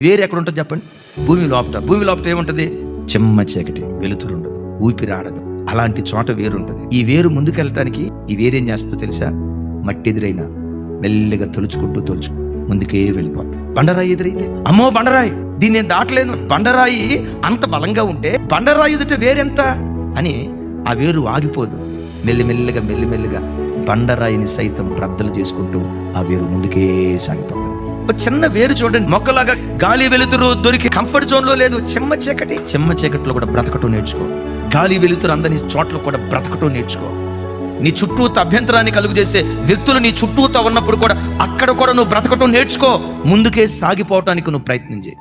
వేరు ఎక్కడ ఉంటుంది చెప్పండి? భూమి లోపట. భూమి లోపట ఏముంటుంది? చెమ్మ చీకటి, వెలుతురు ఉండదు, ఊపిరి ఆడదు. అలాంటి చోట వేరు ఉంటుంది. ఈ వేరు ముందుకెళ్ళటానికి ఈ వేరేం చేస్తుందో తెలుసా? మట్టి ఎదురైనా మెల్లిగా తొలుచుకుంటూ ముందుకే వెళ్ళిపోతుంది. బండరాయి ఎదురైతే అమ్మో బండరాయి, దీన్ని నేను దాటలేను, బండరాయి అంత బలంగా ఉంటే బండరాయి ఎదుట వేరెంత అని ఆ వేరు ఆగిపోదు. మెల్లిమెల్లిగా బండరాయిని సైతం బ్రద్దలు చేసుకుంటూ ఆ వేరు ముందుకే సాగిపోతుంది. ఒక చిన్న వేరు చూడండి, మొక్కలాగా గాలి వెలుతురు దొరికి కంఫర్ట్ జోన్ లో లేదు. చెమ్మ చీకటిలో కూడా బ్రతకటం నేర్చుకో. గాలి వెలుతురు అందని చోట్ల కూడా బ్రతకటం నేర్చుకో. నీ చుట్టూత అభ్యంతరాన్ని కలుగు చేసే వ్యక్తులు నీ చుట్టూత ఉన్నప్పుడు కూడా అక్కడ కూడా నువ్వు బ్రతకటం నేర్చుకో. ముందుకే సాగిపోవటానికి నువ్వు ప్రయత్నం చేయి.